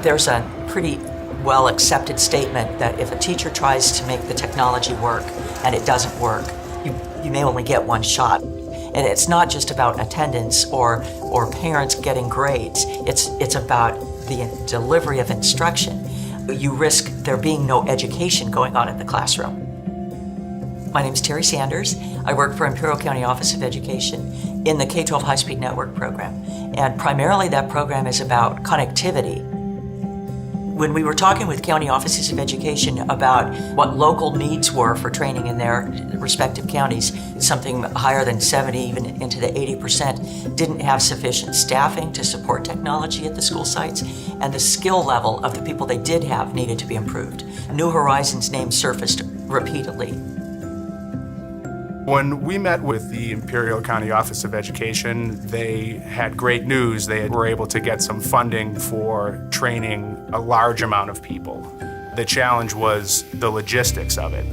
There's a pretty well accepted statement that if a teacher tries to make the technology work and it doesn't work, you may only get one shot. And it's not just about attendance or parents getting grades. It's about the delivery of instruction. You risk there being no education going on in the classroom. My name is Terry Sanders. I work for Imperial County Office of Education in the K-12 High-Speed Network program. And primarily that program is about connectivity. When we were talking with county offices of education about what local needs were for training in their respective counties, something higher than 70, even into the 80%, didn't have sufficient staffing to support technology at the school sites, and the skill level of the people they did have needed to be improved. New Horizons name surfaced repeatedly. When we met with the Imperial County Office of Education, they had great news. They were able to get some funding for training a large amount of people. The challenge was the logistics of it.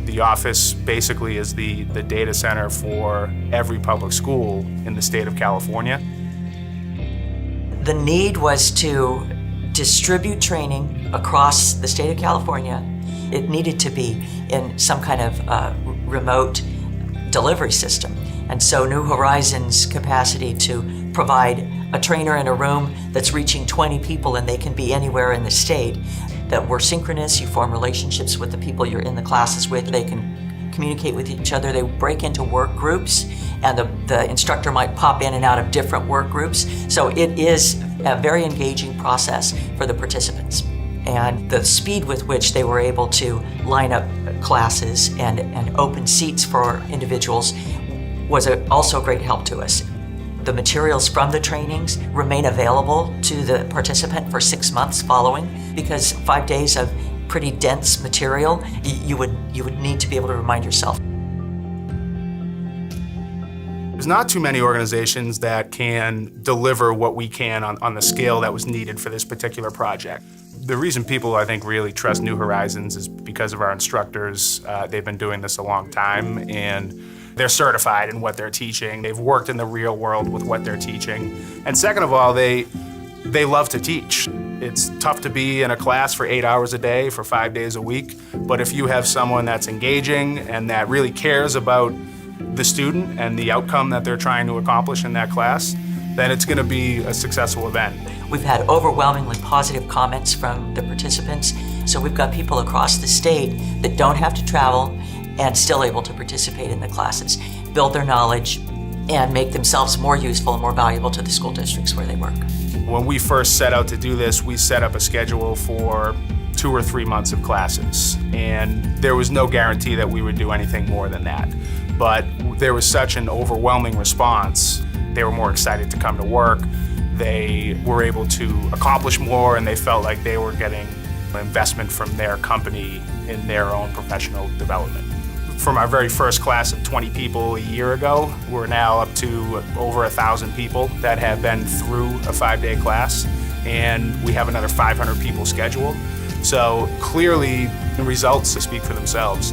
The office basically is the data center for every public school in the state of California. The need was to distribute training across the state of California. It needed to be in some kind of remote delivery system. And so New Horizons' capacity to provide a trainer in a room that's reaching 20 people and they can be anywhere in the state, that we're synchronous, you form relationships with the people you're in the classes with, they can communicate with each other, they break into work groups, and the instructor might pop in and out of different work groups. So it is a very engaging process for the participants. And the speed with which they were able to line up classes and open seats for individuals was also a great help to us. The materials from the trainings remain available to the participant for 6 months following, because 5 days of pretty dense material, you would need to be able to remind yourself. There's not too many organizations that can deliver what we can on the scale that was needed for this particular project. The reason people, I think, really trust New Horizons is because of our instructors. They've been doing this a long time, and they're certified in what they're teaching. They've worked in the real world with what they're teaching. And second of all, they love to teach. It's tough to be in a class for 8 hours a day for 5 days a week, but if you have someone that's engaging and that really cares about the student and the outcome that they're trying to accomplish in that class, then it's going to be a successful event. We've had overwhelmingly positive comments from the participants. So we've got people across the state that don't have to travel and still able to participate in the classes, build their knowledge, and make themselves more useful and more valuable to the school districts where they work. When we first set out to do this, we set up a schedule for 2 or 3 months of classes, and there was no guarantee that we would do anything more than that. But there was such an overwhelming response. They were more excited to come to work. They were able to accomplish more, and they felt like they were getting investment from their company in their own professional development. From our very first class of 20 people a year ago, we're now up to over 1,000 people that have been through a 5-day class, and we have another 500 people scheduled. So clearly, the results speak for themselves.